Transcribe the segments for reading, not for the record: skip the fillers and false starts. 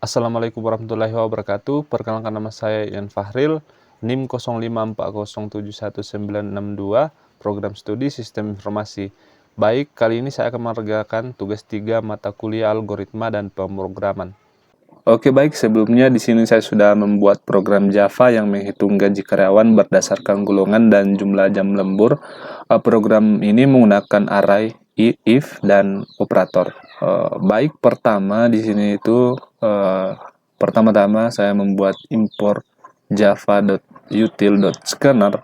Assalamualaikum warahmatullahi wabarakatuh. Perkenalkan, nama saya Ian Fahril, NIM 0540711962, Program Studi Sistem Informasi. Baik, kali ini saya akan mengerjakan tugas 3 mata kuliah Algoritma dan Pemrograman. Oke, baik, sebelumnya di sini saya sudah membuat program Java yang menghitung gaji karyawan berdasarkan golongan dan jumlah jam lembur. Program ini menggunakan array, if, dan operator. Baik, pertama di sini itu pertama-tama saya membuat import java.util.scanner.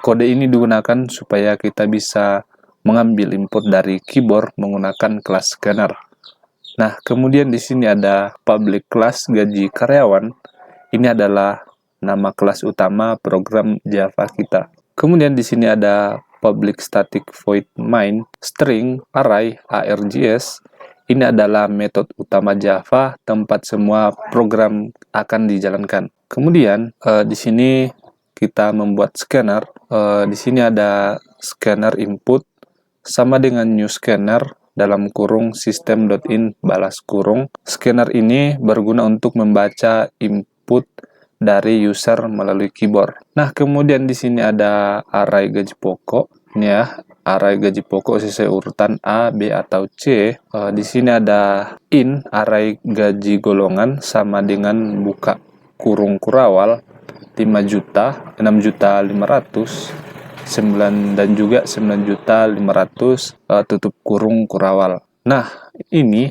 Kode ini digunakan supaya kita bisa mengambil input dari keyboard menggunakan kelas scanner. Nah, kemudian di sini ada public class gaji karyawan. Ini adalah nama kelas utama program Java kita. Kemudian di sini ada public static void main string array args. Ini adalah metode utama Java tempat semua program akan dijalankan. Kemudian di sini kita membuat scanner. Di sini ada scanner input sama dengan new scanner dalam kurung system.in balas kurung. Scanner ini berguna untuk membaca input dari user melalui keyboard. Nah, kemudian di sini ada array gaji pokok. Ini ya, array gaji pokok sesuai urutan A, B, atau C. Di sini ada in array gaji golongan sama dengan buka kurung kurawal 5 juta, 6 juta 500, 9 dan juga 9.500 tutup kurung kurawal. Nah, ini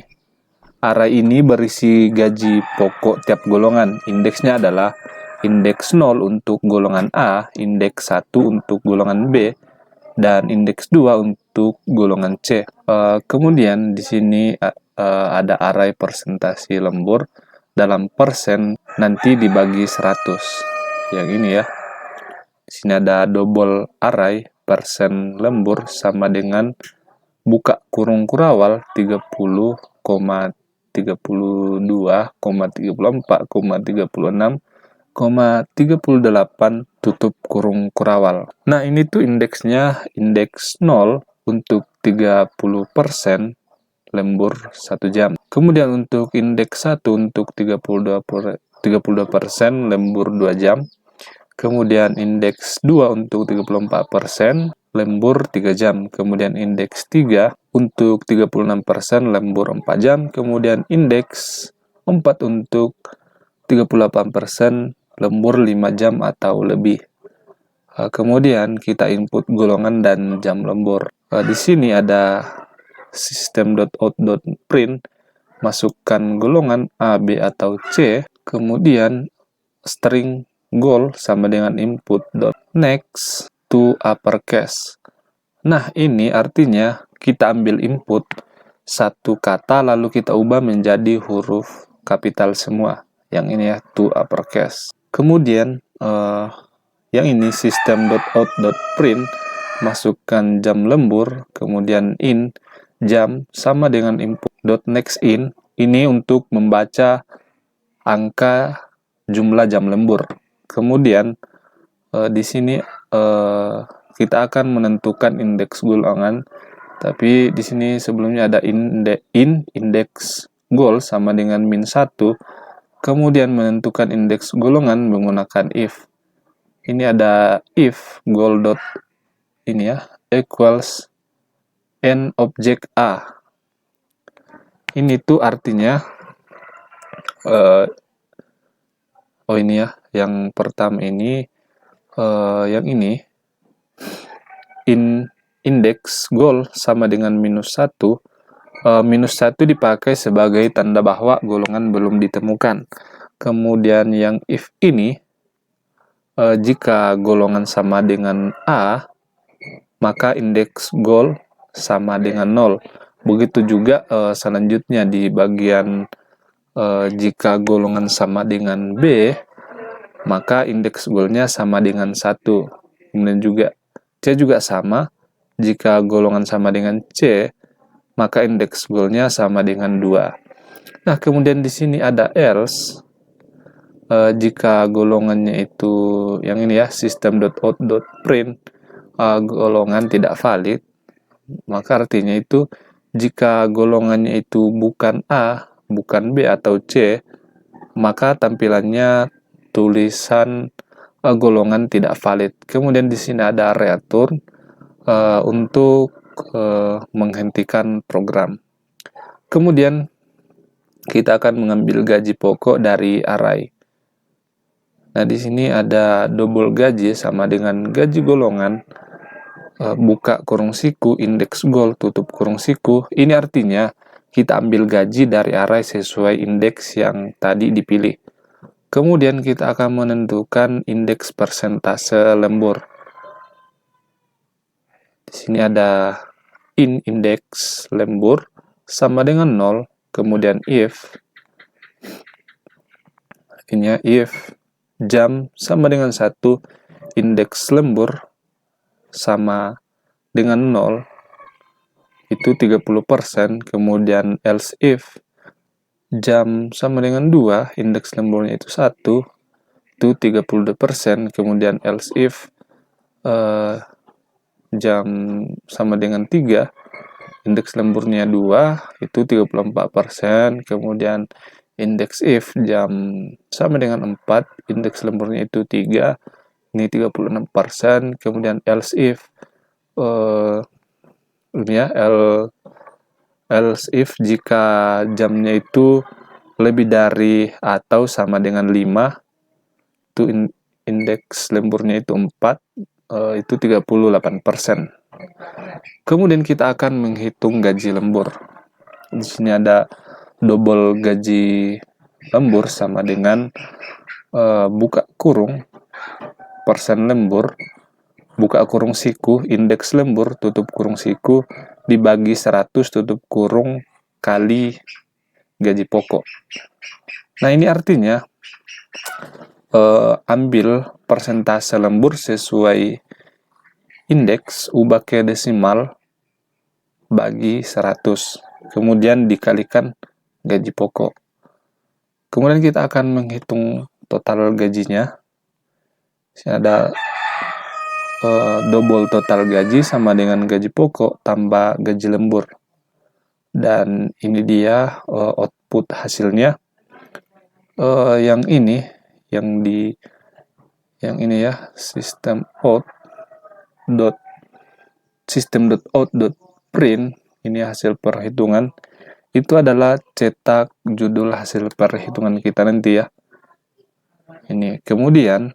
array ini berisi gaji pokok tiap golongan. Indeksnya adalah indeks 0 untuk golongan A, indeks 1 untuk golongan B, dan indeks 2 untuk golongan C. Kemudian di sini ada array persentase lembur dalam persen nanti dibagi 100. Yang ini ya. Di sini ada double array persen lembur sama dengan buka kurung kurawal 30,34,36,38 tutup kurung kurawal. Nah, ini tuh indeksnya indeks 0 untuk 30% lembur 1 jam. Kemudian untuk indeks 1 untuk 32% lembur 2 jam. Kemudian indeks 2 untuk 34% lembur 3 jam. Kemudian indeks 3 untuk 36% lembur 4 jam. Kemudian indeks 4 untuk 38% lembur 5 jam atau lebih. Kemudian kita input golongan dan jam lembur. Di sini ada system.out.print, masukkan golongan A, B, atau C. Kemudian string goal sama dengan input next to uppercase. Nah, ini artinya kita ambil input satu kata lalu kita ubah menjadi huruf kapital semua. Yang ini ya, to uppercase. Kemudian yang ini system.out.print, masukkan jam lembur, kemudian in jam sama dengan input next in. Ini untuk membaca angka jumlah jam lembur. Kemudian di sini kita akan menentukan indeks golongan, tapi di sini sebelumnya ada indeks goal sama dengan min 1. Kemudian menentukan indeks golongan menggunakan if. Ini ada if goal dot ini ya equals n object a. Ini tuh artinya ini ya, yang pertama ini yang ini index goal sama dengan minus 1. Minus 1 dipakai sebagai tanda bahwa golongan belum ditemukan. Kemudian yang if ini jika golongan sama dengan A, maka indeks goal sama dengan 0. Begitu juga selanjutnya di bagian jika golongan sama dengan B, maka indeks goalnya sama dengan 1. Kemudian juga C juga sama. Jika golongan sama dengan C, maka indeks goalnya sama dengan 2. Nah, kemudian di sini ada else. Jika golongannya itu yang ini ya, system.out.print, golongan tidak valid, maka artinya itu jika golongannya itu bukan A, bukan B, atau C, maka tampilannya tulisan golongan tidak valid. Kemudian di sini ada return untuk menghentikan program. Kemudian kita akan mengambil gaji pokok dari array. Nah, di sini ada double gaji sama dengan gaji golongan, buka kurung siku, indeks goal, tutup kurung siku. Ini artinya kita ambil gaji dari array sesuai indeks yang tadi dipilih. Kemudian kita akan menentukan indeks persentase lembur. Di sini ada indeks lembur sama dengan 0, kemudian if jam sama dengan 1, indeks lembur sama dengan 0, itu 30%, kemudian else if jam sama dengan 2, indeks lemburnya itu 1, itu 32%, kemudian else if jam sama dengan 3, indeks lemburnya 2, itu 34%, kemudian indeks if jam sama dengan 4, indeks lemburnya itu 3, ini 36%, kemudian else if else if jika jamnya itu lebih dari atau sama dengan 5, itu indeks lemburnya itu 4, itu 38%. Kemudian kita akan menghitung gaji lembur. Di sini ada double gaji lembur sama dengan buka kurung persen lembur, buka kurung siku, indeks lembur, tutup kurung siku, dibagi 100 tutup kurung kali gaji pokok. Nah, ini artinya ambil persentase lembur sesuai indeks, ubah ke desimal, bagi 100, kemudian dikalikan gaji pokok. Kemudian kita akan menghitung total gajinya. Sini ada double total gaji sama dengan gaji pokok tambah gaji lembur. Dan ini dia output hasilnya. Yang ini ya, system.out.print, ini hasil perhitungan. Itu adalah cetak judul hasil perhitungan kita nanti ya. Ini kemudian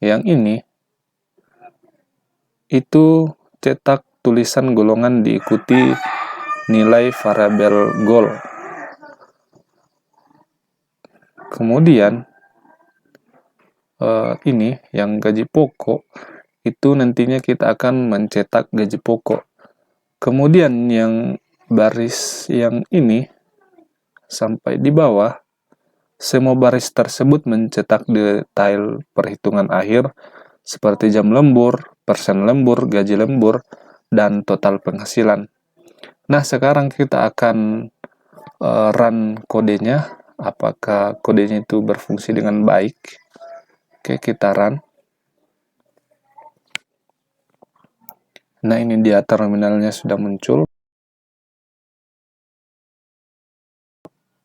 yang ini itu cetak tulisan golongan diikuti nilai variabel goal. Kemudian ini yang gaji pokok itu nantinya kita akan mencetak gaji pokok. Kemudian yang baris yang ini sampai di bawah, semua baris tersebut mencetak detail perhitungan akhir seperti jam lembur, persen lembur, gaji lembur, dan total penghasilan. Nah, sekarang kita akan run kodenya. Apakah kodenya itu berfungsi dengan baik? Oke, kita run. Nah, ini dia terminalnya sudah muncul.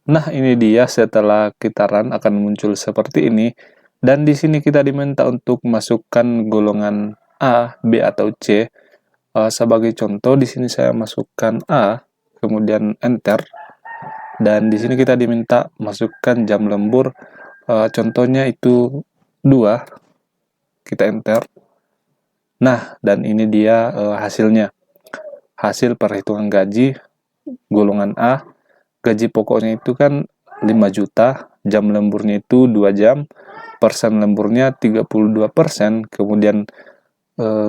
Nah, ini dia setelah kita run akan muncul seperti ini. Dan di sini kita diminta untuk masukkan golongan A, B, atau C. Sebagai contoh, di sini saya masukkan A, kemudian enter. Dan di sini kita diminta masukkan jam lembur. Contohnya itu 2. Kita enter. Nah, dan ini dia hasilnya. Hasil perhitungan gaji golongan A. Gaji pokoknya itu kan 5 juta, jam lemburnya itu 2 jam, persen lemburnya 32%, kemudian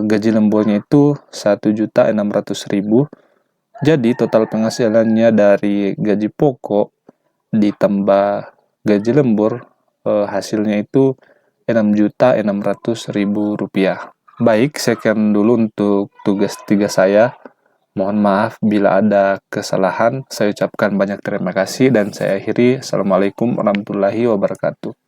gaji lemburnya itu 1.600.000. Jadi total penghasilannya dari gaji pokok ditambah gaji lembur, hasilnya itu 6.600.000 rupiah. Baik, sekian dulu untuk tugas 3 saya. Mohon maaf bila ada kesalahan. Saya ucapkan banyak terima kasih dan saya akhiri. Assalamualaikum warahmatullahi wabarakatuh.